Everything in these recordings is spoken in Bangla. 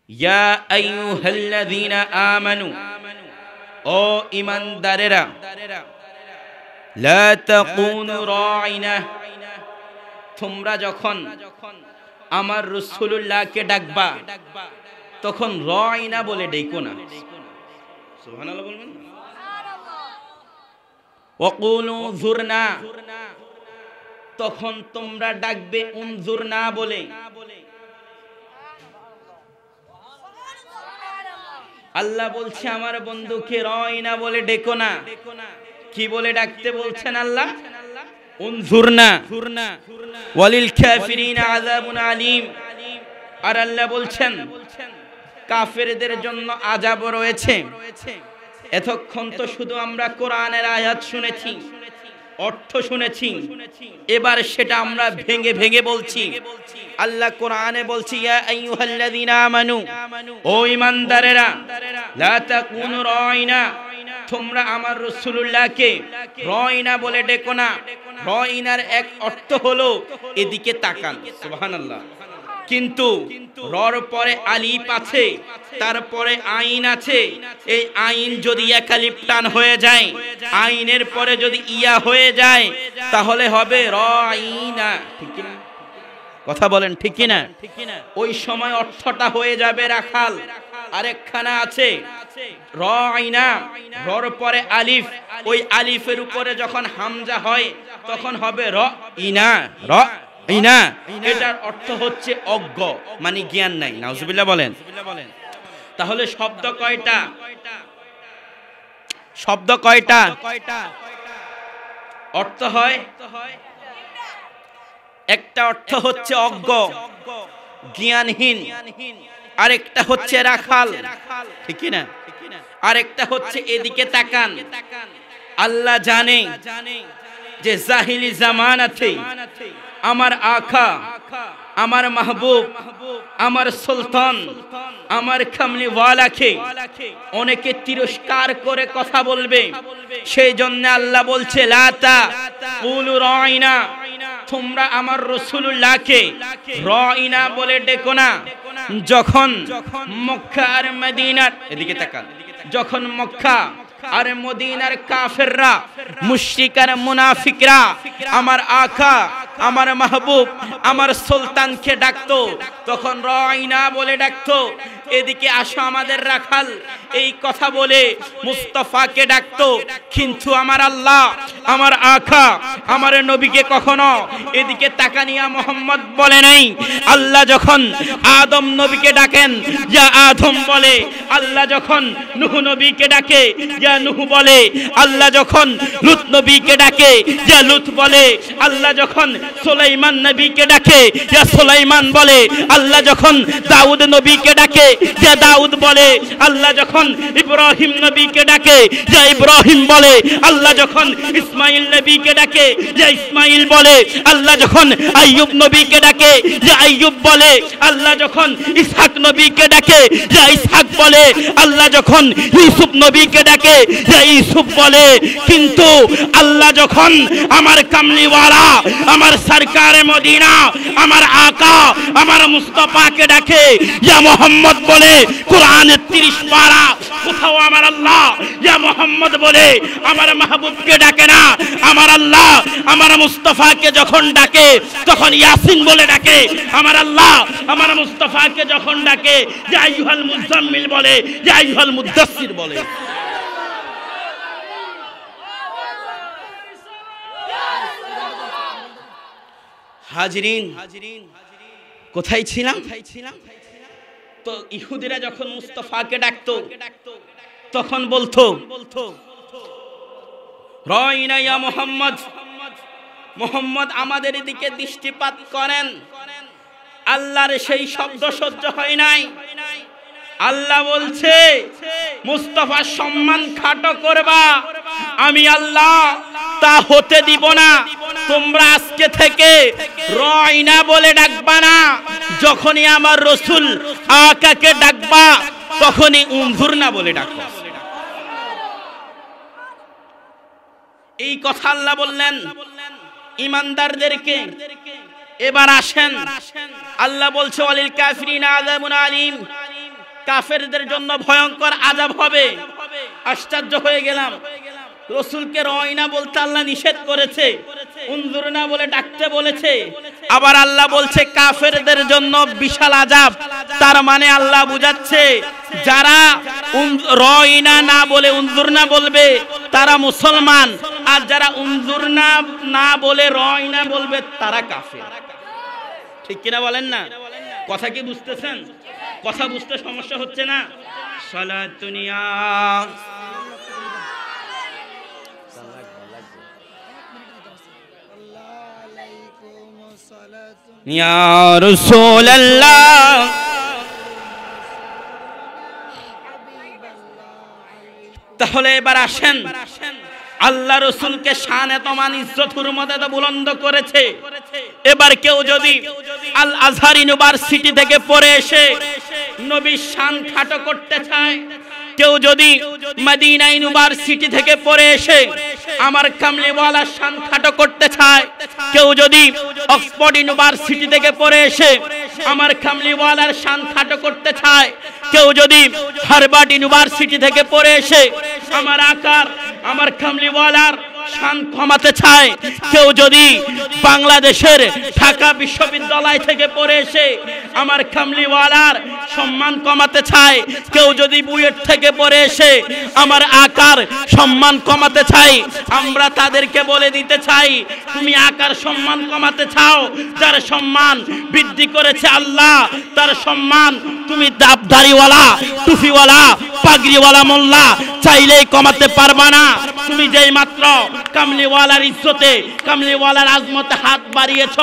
ইয়া আইয়ুহাল্লাযীনা আমানু, ও ঈমানদারেরা, লা তাকুনু রাঈনা, তোমরা যখন আমার রাসূলুল্লাহকে ডাকবা তখন রাঈনা বলে ডেকো না। সুবহানাল্লাহ বলবেন না? ওয়াকুলু যুরনা, তখন তোমরা ডাকবে উনজুরনা বলে। আল্লাহ বলছে আমার বন্ধুকে রাঈনা বলে ডেকো না। কি বলে ডাকতে বলছেন আল্লাহ? উনজুরনা। ওয়ালিল কাফিরিনা আযাবুন আলীম। আর আল্লাহ বলছেন কাফেরদের জন্য আযাব রয়েছে। এতক্ষণ তো শুধু আমরা কোরআনের আয়াত শুনেছি, অর্থ শুনেছি, এবার সেটা আমরা ভেঙে ভেঙে বলছি। আল্লাহ কোরআনে বলছে ইয়া আইয়ুহাল্লাযীনা আমানু, ও ঈমানদারেরা, লা তাকুনু রাঈনা, তোমরা আমার রাসূলুল্লাহকে রাঈনা বলে ডেকো না। রাঈনার এক অর্থ হলো এদিকে তাকান। সুবহানাল্লাহ। কিন্তু রর পরে আলিফ আছে, তারপরে আইন আছে। এই আইন যদি একালিফ টান হয়ে যায়, আইনের পরে যদি ইয়া হয়ে যায়, তাহলে হবে রাঈনা। ঠিক কি না? কথা বলেন ঠিক কি না? ওই সময় অর্থটা হয়ে যাবে রাখাল। আরেকখানা আছে রাঈনা, রর পরে আলিফ, ওই আলিফের উপরে যখন হামজা হয় তখন হবে রাঈনা। রাঈনা এটার অর্থ হচ্ছে অজ্ঞ, মানে জ্ঞান নাই। নাউজুবিল্লাহ বলেন। তাহলে শব্দ কয়টা? শব্দ কয়টা? অর্থ হয় একটা অর্থ হচ্ছে অজ্ঞ, জ্ঞানহীন, আরেকটা হচ্ছে রাখাল। ঠিক না? আরেকটা হচ্ছে এদিকে তাকান। আল্লাহ জানে যে জাহিলি জামানাতে আমার আকা, আমার মাহবুব, আমার সুলতান, আমার কামলিওয়ালাকে অনেকে তিরস্কার করে কথা বলবে। সেই জন্য আল্লাহ বলছে লা তাকুলু রাঈনা, তোমরা আমার রাসূলুল্লাহকে রাঈনা বলে ডেকো না। যখন মক্কা আর মদিনার, এদিকে তাকান, যখন মক্কা আর মদিনার কাফেররা, মুশরিক আর মুনাফিকরা আমার আকা, আমার মাহবুব, আমার সুলতানকে ডাকতো, তখন রাঈনা বলে ডাকতো। এদিকে আসো আমাদের রাখাল, এই কথা বলে মুস্তাফাকে ডাকতো। কিন্তু আমার আল্লাহ, আমার আকা, আমার নবীকে কখনো এদিকে তাকানিয়া মোহাম্মদ বলে নাই। আল্লাহ যখন আদম নবীকে ডাকেন ইয়া আদম বলে, আল্লাহ যখন নূহ নবীকে ডাকে ইয়া নূহ বলে, আল্লাহ যখন লূত নবীকে ডাকে ইয়া লূত বলে, আল্লাহ যখন সুলাইমান নবীকে ডাকে ইয়া সুলাইমান বলে, আল্লাহ যখন দাউদ নবীকে ডাকে ইয়া দাউদ বলে, আল্লাহ যখন ইব্রাহিম নবীকে ডাকে ইয়া ইব্রাহিম বলে, আল্লাহ যখন ইসমাইল নবীকে ডাকে ইয়া ইসমাইল বলে, আল্লাহ যখন আইয়ুব নবীকে ডাকে ইয়া আইয়ুব বলে, আল্লাহ যখন ইসহাক নবীকে ডাকে ইয়া ইসহাক বলে, আল্লাহ যখন ইউসুফ নবীকে ডাকে ইয়া ইউসুফ বলে। কিন্তু আল্লাহ যখন আমার কামলিওয়ালা, আমার সরকারে মদিনা, আমার আকা, আমার মুস্তাফাকে ডাকে ইয়া মোহাম্মদ বলে, কোরআনে 30 পারা কোথাও আমার আল্লাহ ইয়া মোহাম্মদ বলে আমার মাহবুবকে ডাকে না। আমার আল্লাহ আমার মুস্তাফাকে যখন ডাকে তখন ইয়াসিন বলে ডাকে। আমার আল্লাহ আমার মুস্তাফাকে যখন ডাকে ইয়া আইয়ুহাল মুজাম্মিল বলে, ইয়া আইয়ুহাল মুদাসসির বলে। হাজরিন, কোথায় ছিলাম? তো ইহুদিরা যখন মুস্তাফাকে ডাকতো তখন বলতো রাঈনা ইয়া মুহাম্মদ, মুহাম্মদ আমাদের দিকে দৃষ্টিপাত করেন। আল্লাহর সেই শব্দ সহ্য হয় নাই। আল্লাহ বলছে মুস্তাফার সম্মান খাটো করবা, আমি আল্লাহ তা হতে দিব না। তোমরা আজকে থেকে রাঈনা বলে ডাকবা না। যখনই আমার রাসূল আকাকে ডাকবা তখনই উনজুরনা বলে ডাকবা। এই কথা আল্লাহ বললেন ঈমানদারদেরকে। এবার আসেন, আল্লাহ বলছে ওয়ালিল কাফিরিনা আযাবুন আলীম। কাফেরদের জন্য ভয়ঙ্কর আযাব হবে। আশ্চর্য হয়ে গেলাম, রসুলকে রয়না বলতে আল্লাহ নিষেধ করেছে, উনজুরনা বলে ডাকতে বলেছে, আবার আল্লাহ বলছে কাফেরদের জন্য বিশাল আযাব। তার মানে আল্লাহ বুঝাচ্ছে যারা রয়না না বলে উনজুরনা বলবে তারা মুসলমান, আর যারা উনজুরনা না বলে রয়না বলবে তারা কাফের। ঠিক কিনা বলেন না? কথা কি বুঝতেছেন? কথা বুঝতে সমস্যা হচ্ছে না? সালাতুনিয়া ইয়া রাসূলুল্লাহ। তাহলে এবার আসেন, আল্লাহ রসুলকে শান এত মান ইজ্জত হুরমত এত বুলন্দ করেছে। এবার কেউ যদি আল আজহার ইউনিভার্সিটি থেকে পড়ে এসে নবীর শান খাটো করতে চায়, কেউ যদি মদিনা ইউনিভার্সিটি থেকে পড়ে এসে আমার কামলিওয়ালার শান খাটো করতে চায়, কেউ যদি অক্সফোর্ড ইউনিভার্সিটি থেকে পড়ে এসে আমার কামলিওয়ালার শান খাটো করতে চায়, কেউ যদি হার্ভার্ড ইউনিভার্সিটি থেকে পড়ে এসে আমার আকার আমার কামলিওয়ালার শান কমাতে চায়, কেউ যদি বাংলাদেশের ঢাকা বিশ্ববিদ্যালয় থেকে পড়ে এসে আমার কামলিওয়ালার সম্মান কমাতে চায়, কেউ যদি বুয়েট থেকে পড়ে এসে আমার আকার সম্মান কমাতে চায়, আমরা তাদেরকে বলে দিতে চাই তুমি আকার সম্মান কমাতে চাও, যার সম্মান বৃদ্ধি করেছে আল্লাহ, তার সম্মান তুমি দাড়িওয়ালা টুপিওয়ালা পাগড়িওয়ালা মোল্লা চাইলেই কমাতে পারবা না। তুমি যেই মাত্র কামলিওয়ালার ইজ্জতে কামলিওয়ালার আজমতে হাত বাড়িয়েছ,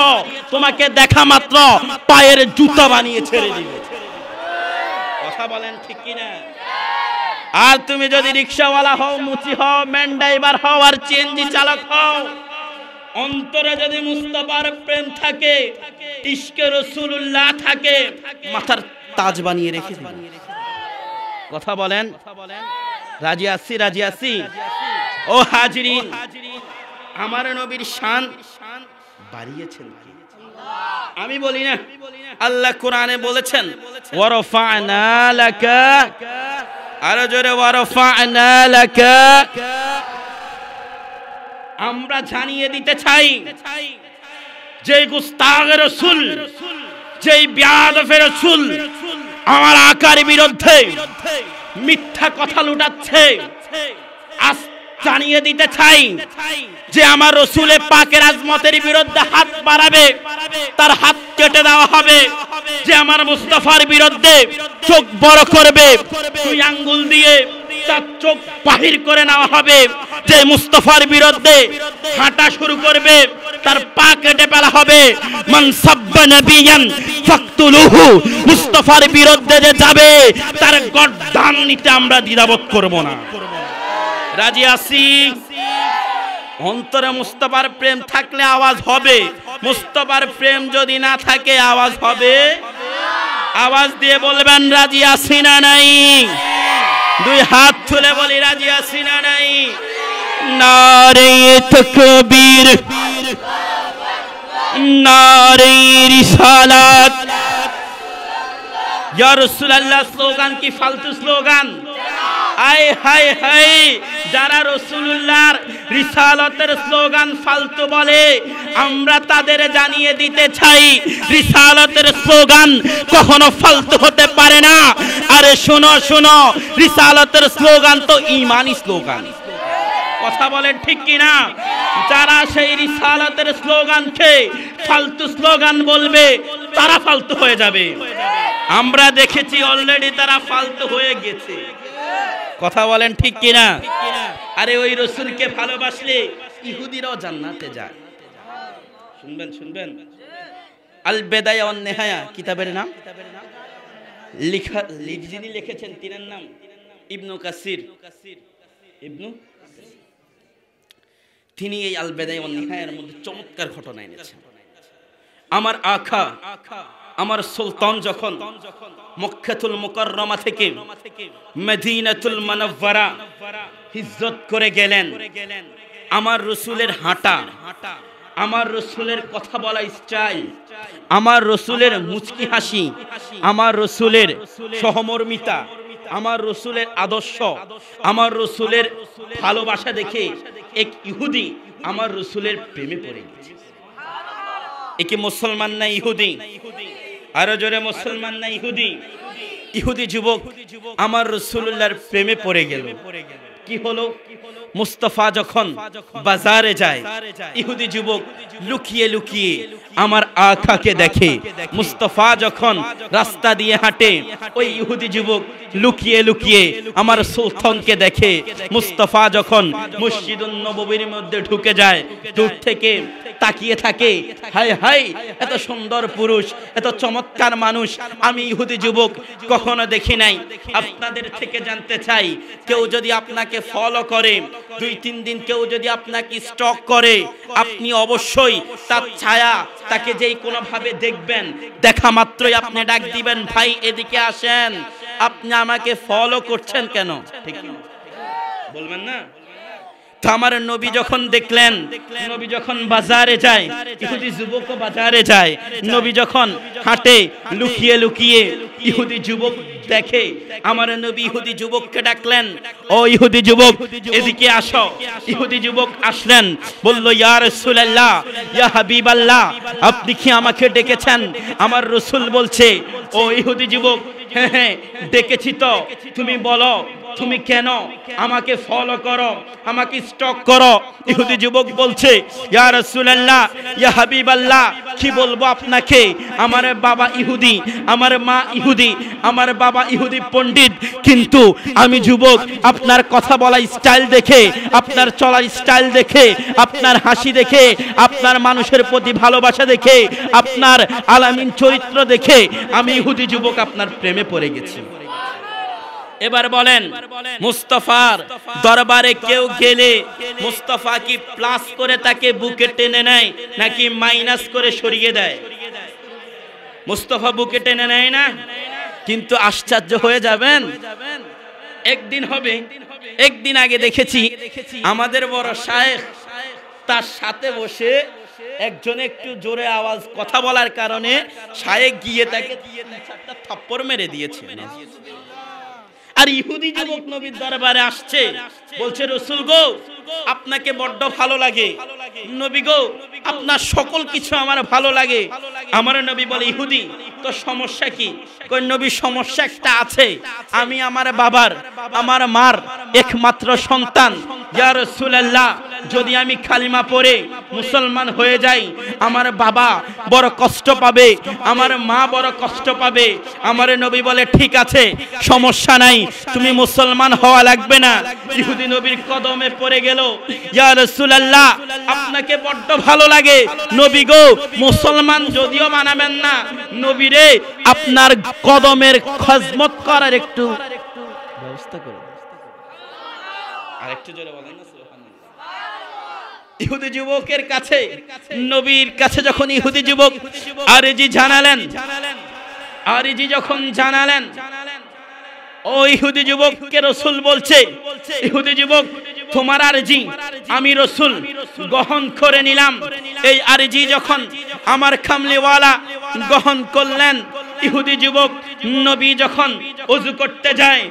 তোমাকে দেখা মাত্র পায়ের জুতা বানিয়ে ছেড়ে দিবে। কথা বলেন ঠিক কিনা? আর তুমি যদি রিকশাওয়ালা হও, মুচি হও, ম্যান ড্রাইভার হও আর সিএনজি চালক হও, অন্তরে যদি মুস্তাফার প্রেম থাকে, ইশকে রাসূলুল্লাহ থাকে, মাথার তাজ বানিয়ে রেখে দিবে। কথা বলেন, রাজি আছি? রাজি আছি? ও হাজিরিন, আমার নবীর শান বাড়িয়েছেন আমি বলি না, আল্লাহ কোরআনে বলেছেন ওয়ারফা'না লাকা, আরো জোরে ওয়ারফা'না লাকা। আমরা জানিয়ে দিতে চাই যে গুস্তাগ রাসূল, যেই বেয়াদব রাসূল আমার আকার বিরুদ্ধে মিথ্যা কথা লুটাচ্ছে, আজ জানিয়ে দিতে চাই যে আমার রসুলের পাকের আজমতের বিরুদ্ধে হাত বাড়াবে তার হাত কেটে দেওয়া হবে। যে আমার মুস্তাফার বিরুদ্ধে চোখ বড় করবে, দুই আঙ্গুল দিয়ে তার চোখ বাহির করে নেওয়া হবে। যে মুস্তাফার বিরুদ্ধে হাঁটা শুরু করবে তার পা কেটে ফেলা হবে। মান সাব্বা নবিয়ান ফাকতুলুহু, মুস্তাফার বিরুদ্ধে যে যাবে তার গর্দান নিতে আমরা দ্বিধাবোধ করব না। রাজি আছি? অন্তরে মুস্তাফার প্রেম থাকলে আওয়াজ হবে, মুস্তাফার প্রেম যদি না থাকে আওয়াজ হবে? আওয়াজ দিয়ে বলবেন রাজি আছি না নাই? দুই হাত তুলে বলি রাজি আছি না নাই? নারে তাকবীর, নারে রিসালাত। ইয়া রাসূলুল্লাহ স্লোগান কি ফালতু স্লোগান? আয় হায় হায়, যারা রাসূলুল্লাহর রিসালাতের স্লোগান ফালতু বলে আমরা তাদের জানিয়ে দিতে চাই রিসালাতের স্লোগান কখনো ফালতু হতে পারে না। আরে শোনো শোনো, রিসালাতের স্লোগান তো ঈমানি স্লোগান। কথা বলেন ঠিক কিনা? যারা সেই রিসালাতের স্লোগানকে ফালতু স্লোগান বলবে তারা ফালতু হয়ে যাবে। আমরা দেখেছি অলরেডি তারা ফালতু হয়ে গেছে। কথা বলেন ঠিক কিনা? আরে ওই রাসূলকে ভালোবাসলে ইহুদিরাও জান্নাতে যায়। শুনবেন শুনবেন, আল বেদায়া ওয়ান নিহায়া কিতাবের নাম যিনি লিখেছেন তিনার নাম ইবনু কাসির। তিনি এই আল বেদায়া ওয়ান নিহায়ার মধ্যে চমৎকার ঘটনা এনেছেন। আমার আকা আমার সুলতান যখন মক্কাতুল মুকাররমা থেকে মদিনাতুল মুনাওয়ারা হিজরত করে গেলেন, আমার রাসূলের হাঁটা আমার রসুলের কথা বলা স্টাইল, আমার রসুলের মুচকি হাসি, আমার রসুলের সহমর্মিতা, আমার রসুলের আদর্শ, আমার রসুলের ভালোবাসা দেখে এক ইহুদি আমার রসুলের প্রেমে পড়ে গেছে। একে মুসলমান না ইহুদি? আরো জোরে, মুসলমান না ইহুদি? ইহুদি যুবক আমার রাসূলুল্লাহর প্রেমে পড়ে গেল। কি হলো? মুস্তাফা যখন বাজারে যায়, ইহুদি যুবক লুকিয়ে লুকিয়ে আমার আকাকে দেখে। মুস্তাফা যখন রাস্তা দিয়ে হাঁটে, ওই ইহুদি যুবক লুকিয়ে লুকিয়ে আমার সুলতানকে দেখে। মুস্তাফা যখন মসজিদুন নববীর মধ্যে ঢুকে যায়, দূর থেকে তাকিয়ে থাকে, হায় হায় এত সুন্দর পুরুষ, এত চমৎকার মানুষ আমি ইহুদি যুবক কখনো দেখি নাই। আপনাদের থেকে জানতে চাই, কেউ যদি আপনাকে ফলো করে, 2-3 দিন কেউ যদি আপনাকে স্টক করে, আপনি অবশ্যই তার ছায়া তাকে যেই কোনো ভাবে দেখবেন, দেখা মাত্রই আপনি ডাক দিবেন, ভাই এদিকে আসেন, আপনি আমাকে ফলো করছেন কেন? ঠিক না? বলবেন না? তো আমার নবী যখন দেখলেন, নবী যখন বাজারে যায়, ইহুদি যুবকও বাজারে যায়, নবী যখন হাঁটে লুকিয়ে লুকিয়ে, ইহুদি যুবক দেখে। আমার নবী ইহুদি যুবককে ডাকলেন, ও ইহুদি যুবক এদিকে আসো। ইহুদি যুবক আসলেন, বলল, ইয়া রাসূলুল্লাহ, ইয়া হাবিবাল্লাহ, আপনি কি আমাকে ডেকেছেন? আমার রাসূল বলছে, ও ইহুদি যুবক, হ্যাঁ হ্যাঁ ডেকেছি তো, তুমি বলো তুমি কেন আমাকে ফলো করো, আমাকে স্টক করো? ইহুদি যুবক বলছে, ইয়া রাসূলুল্লাহ, ইয়া হাবিবাল্লাহ, কি বলবো আপনাকে, আমার বাবা ইহুদি, আমার মা ইহুদি, আমার বাবা ইহুদি পণ্ডিত, কিন্তু আমি যুবক আপনার কথা বলা স্টাইল দেখে, আপনার চলার স্টাইল দেখে, আপনার হাসি দেখে, আপনার মানুষের প্রতি ভালোবাসা দেখে, আপনার আলামিন চরিত্র দেখে আমি ইহুদি যুবক আপনার প্রেমে পড়ে গেছি। এবার বলেন, মুস্তাফার দরবারে কেউ গেলে মুস্তাফা কি প্লাস করে তাকে বুকে টেনে নেয় নাকি মাইনাস করে সরিয়ে দেয়? মুস্তাফা বুকে টেনে নেয় না? কিন্তু আশ্চর্য হয়ে যাবেন, একদিন হবে, একদিন আগে দেখেছি আমাদের বড় শায়েখ, তার সাথে বসে একজন একটু জোরে আওয়াজ কথা বলার কারণে শায়েখ গিয়ে তাকে 3-4টা থাপ্পড় মেরে দিয়েছে। আর ইহুদি যুবক নবীর দরবারে আসছে, বলছে, রাসূল গো আপনাকে বড্ড ভালো লাগে, নবী গো আপনার সকল কিছু আমার ভালো লাগে। আমার নবী বলে, ইহুদি তো সমস্যা কি? কই নবী সমস্যা একটা আছে, আমি আমার বাবার, আমার মার একমাত্র সন্তান। ইয়া রাসূলুল্লাহ, যদি আমি কালিমা পড়ে মুসলমান হয়ে যাই, আমার বাবা বড় কষ্ট পাবে, আমার মা বড় কষ্ট পাবে। আমার নবী বলে, ঠিক আছে সমস্যা নাই, তুমি মুসলমান হওয়া লাগবে না। ইহুদি নবীর কদমে পড়ে গেল, ইয়া রাসূলুল্লাহ আপনাকে বড্ড ভালো লাগে, নবী গো মুসলমান যদিও বানাবেন না, নবী রে আপনার কদমের খিদমত করার একটু ব্যবস্থা করুন। আরেকটু জোরে বলেন না সুবহানাল্লাহ। ইহুদি যুবকের কাছে, নবীর কাছে যখন ইহুদি যুবক আরজি জানালেন, আরজি যখন জানালেন, ও ইহুদি যুবককে রাসূল বলছে, ইহুদি যুবক তোমার আরজি আমি রাসূল গ্রহণ করে নিলাম। এই আরজি যখন আমার কামলিওয়ালা গ্রহণ করলেন, ইহুদি যুবক নবী যখন ওযু করতে যায়,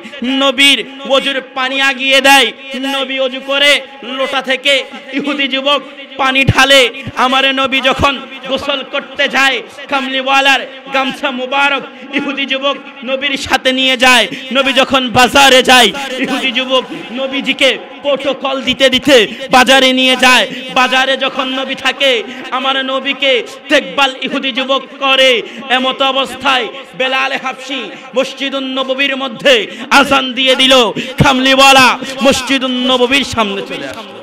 নবীর ওযুর পানি আগিয়ে দেয়, নবী ওযু করে লোটা থেকে ইহুদি যুবক পানি ঢালে। আমার নবী যখন গোসল করতে যায়, কামলিওয়ালার গামছা মুবারক ইহুদি যুবক নবীর সাথে নিয়ে যায়। নবী যখন বাজারে যায়, ইহুদি যুবক নবীজিকে প্রোটোকল দিতে দিতে বাজারে নিয়ে যায়। বাজারে যখন নবী থাকে, আমার নবীকে দেখভাল ইহুদি যুবক করে। এমত অবস্থায় বেলাল হাবশী মসজিদুন নববীর মধ্যে আযান দিয়ে দিল, কামলিওয়ালা মসজিদুন নববীর সামনে চলে আসলো।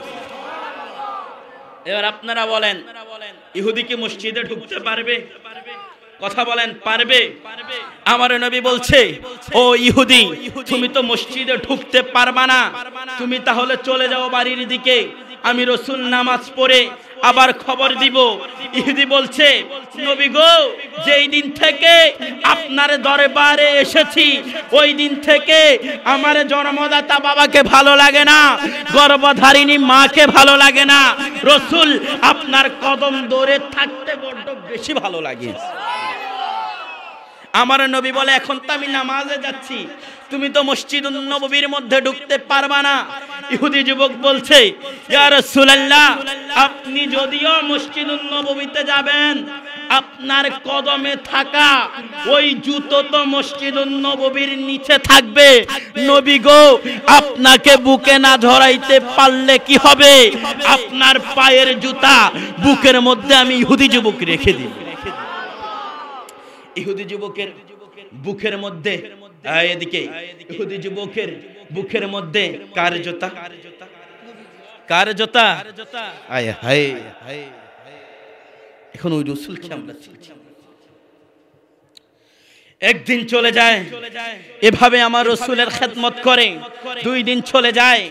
এবার আপনারা বলেন, ইহুদি কি মসজিদে ঢুকতে পারবে? কথা বলেন, পারবে? আমার নবী বলছে, ও ইহুদি তুমি তো মসজিদে ঢুকতে পারবা না, তুমি তাহলে চলে যাও বাড়ির দিকে। আমি রাসূল নামাজ পড়ে আবার খবর দিব। ইহুদি বলছে, নবী গো, যেই দিন থেকে আপনার দরবারে এসেছি ওই দিন থেকে আমার জন্মদাতা বাবাকে ভালো লাগে না, গর্ভধারিণী মাকে ভালো লাগে না, রাসূল আপনার কদম ধরে থাকতে বড্ড বেশি ভালো লাগে। আমার নবী বলে, এখন তো আমি নামাজে যাচ্ছি, তুমি তো মসজিদুন নববীর মধ্যে ঢুকতে পারবা না। ইহুদি যুবক বলছে, ইয়া রাসূলুল্লাহ, আপনি যদিও মসজিদুন নববীতে যাবেন, আপনার কদমে থাকা ওই জুতো তো মসজিদুন নববীর নিচে থাকবে। নবী গো, আপনাকে বুকে না ধরাইতে পারলে কি হবে? আপনার পায়ের জুতা বুকের মধ্যে আমি ইহুদি যুবক রেখে দিই। ইহুদি যুবকের বুকের মধ্যে, এদিকে ইহুদি যুবকের বুকের মধ্যে কার জুতা? কার জুতা? আয় হায়, এখন ওই রাসূলকে আমরা চিনছি। একদিন চলে যায়, এভাবে আমার রাসূলের খেদমত করে। 2 দিন চলে যায়,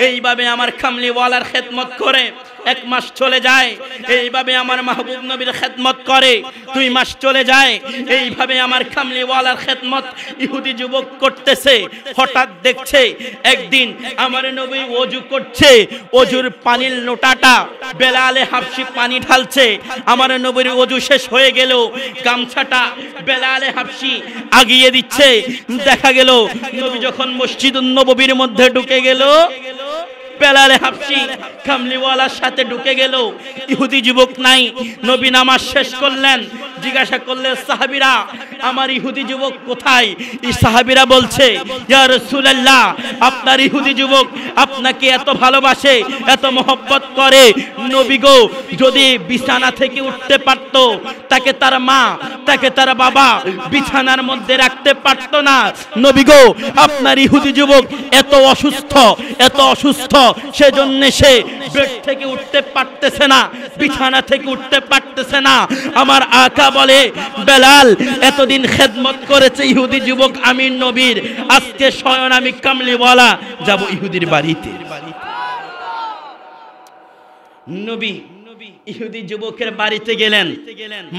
এইভাবে আমার কামলিওয়ালার খেদমত করে। 1 মাস চলে যায়, এইভাবে আমার মাহবুব নবীর খেদমত করে। 2 মাস চলে যায়, এইভাবে আমার কামলিওয়ালার খেদমত ইহুদি যুবক করতেছে। হঠাৎ দেখছে একদিন আমার নবী ওযু করছে, ওযুর পানির লোটাটা বেলালে হাবশি পানি ঢালছে। আমার নবীর ওযু শেষ হয়ে গেল, গামছাটা বেলালে হাবশি আগিয়ে দিচ্ছে। দেখা গেল নবী যখন মসজিদুন নববীর মধ্যে ঢুকে গেল, বেলালে হাবশি কামলিওয়ালার সাথে ঢুকে গেল। ইহুদি যুবক নাই। নবী নামাজ শেষ করলেন, জিজ্ঞাসা করলেন সাহাবীরা, আমার ইহুদি যুবক কোথায়? এই সাহাবীরা বলছে, ইয়া রাসূলুল্লাহ, আপনার ইহুদি যুবক আপনাকে এত ভালোবাসে, এত মহব্বত করে। নবী গো, যদি বিছানা থেকে উঠতে পারত, তাকে তার মা, তাকে তার বাবা বিছানার মধ্যে রাখতে পারত না। নবী গো, আপনার ইহুদি যুবক এত অসুস্থ, এত অসুস্থ, সেজন্য সে বেড থেকে উঠতে পারতেছে না, বিছানা থেকে উঠতে পারতেছে না। আমার আকা বলে, বেলাল এতদিন খেদমত করেছে ইহুদি যুবক আমির নবীর, আজকে স্বয়ং আমি কামলিওয়ালা যাব ইহুদির বাড়িতে। নবী ইহুদি যুবকের বাড়িতে গেলেন,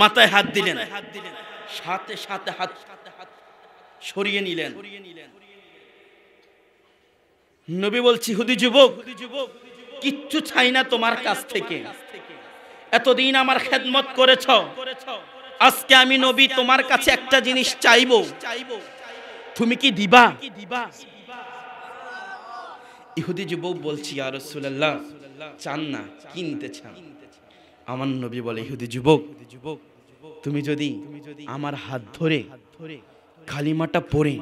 মাথায় হাত দিলেন, সাথে সাথে হাত সরিয়ে নিলেন। নবী বলছি, ইহুদি যুবক, কিচ্ছু চাই না তোমার কাছ থেকে, এতদিন আমার খেদমত করেছ, আজকে আমি নবী তোমার কাছে একটা জিনিস চাইবো, তুমি কি দিবা? ইহুদি যুবক বলছি, ইয়া রাসূলুল্লাহ, চান না, কি নিতে চান? আমার নবী বলে, ইহুদি যুবক, তুমি যদি আমার হাত ধরে কালিমাটা পড়ে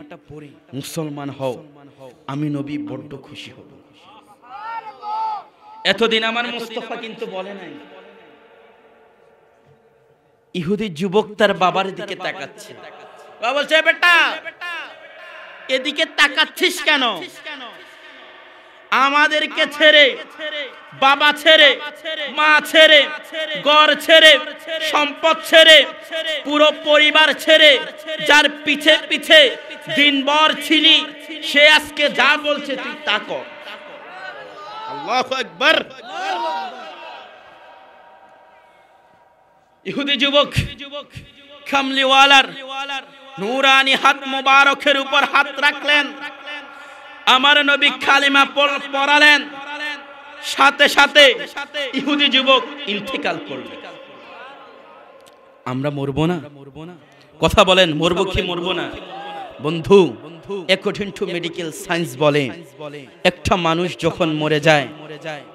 মুসলমান হও, আমি নবী বড্ড খুশি হব। এতদিন আমার মুস্তাফা কিন্তু বলে নাই। ইহুদি যুবক তার বাবার দিকে তাকাচ্ছে। বাবা বলছে, বেটা এদিকে তাকাচ্ছিস কেন? আমাদেরকে ছেড়ে, বাবা ছেড়ে, মা ছেড়ে, ঘর ছেড়ে, সম্পদ ছেড়ে, পুরো পরিবার ছেড়ে, যার পিছে পিছে দিনভর ছিলি, সে আজকে যা বলছে তুই তা কর। আল্লাহু আকবার। ইহুদি যুবক কামলিওয়ালার নূরানি হাত মুবারকের উপর হাত রাখলেন। আমার নবী কালিমা পড়ালেন, সাথে সাথে ইহুদি যুবক ইন্তেকাল করলেন। আমরা মরবো না? কথা বলেন, মরবো কি মরবো না? বন্ধু, অ্যাকর্ডিং টু মেডিকেল সায়েন্স বলে, একটা মানুষ যখন মরে যায়,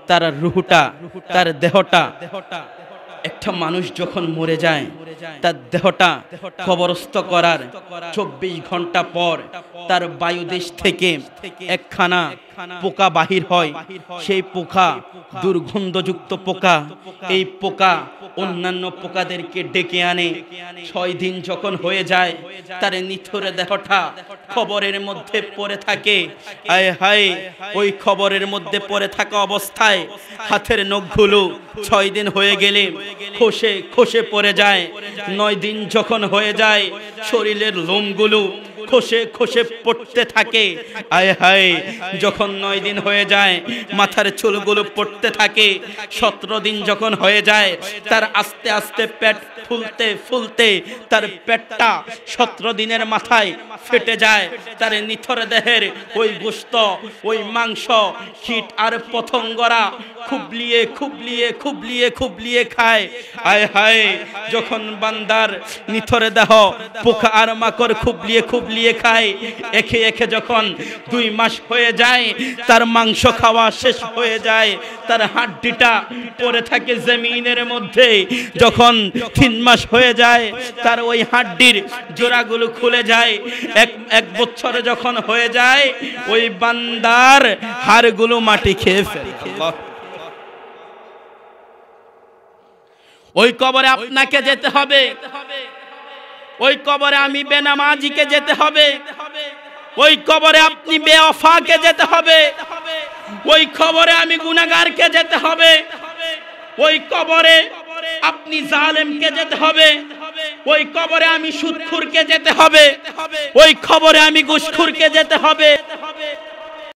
তার রুহটা, তার দেহটা, একটা মানুষ যখন মরে যায়, তার দেহটা কবরস্থ করার 24 ঘন্টা পর তার বায়ুদেশ থেকে একখানা পোকা বাহির হয়। সেই পোকা দুর্গন্ধযুক্ত পোকা। এই পোকা অন্যান্য পোকাদেরকে ডেকে আনে। 6 দিন যখন হয়ে যায়, তার নিথুরে দেহটা খবরের মধ্যে পড়ে থাকে। আয় হায়, ওই খবরের মধ্যে পড়ে থাকা অবস্থায় হাতের নখগুলো 6 দিন হয়ে গেলে খসে খসে পড়ে যায়। 9 দিন যখন হয়ে যায়, শরীরের লোমগুলো খসে খসে পড়তে থাকে। আয় হায়, যখন 9 দিন হয়ে যায় মাথার চুলগুলো পড়তে থাকে। 17 দিন যখন হয়ে যায় তার আস্তে আস্তে পেট ফুলতে ফুলতে তার পেটটা 17 দিনের মাথায় ফেটে যায়। তার নিথর দেহের ওই গোশত, ওই মাংস, কীট আর পতঙ্গরা খুবলিয়ে খুবলিয়ে খুবলিয়ে খুবলিয়ে খায়। আয় হায়, যখন বান্দার নিথর দেহ পোকা আর মাকড় খুবলিয়ে খুবলিয়ে খায়, একে একে যখন 2 মাস হয়ে যায় তার মাংস খাওয়া শেষ হয়ে যায়, তার হাড্ডিটা পড়ে থাকে জমিনের মধ্যে। যখন 3 মাস হয়ে যায় তার ওই হাড্ডির জোড়াগুলো খুলে যায়। এক বছরে যখন হয়ে যায় ওই বান্দার হাড়গুলো মাটি খেয়ে ফেলে। আল্লাহ, ওই কবরে আপনাকে যেতে হবে, ওই কবরে আমি বেনামাজিকে যেতে হবে, ওই কবরে আপনি বেওয়াফাকে যেতে হবে, ওই কবরে আমি গুনাহগারকে যেতে হবে, ওই কবরে আপনি জালেমকে যেতে হবে, ওই কবরে আমি সুদখোরকে যেতে হবে, ওই কবরে আমি ঘুষখোরকে যেতে হবে।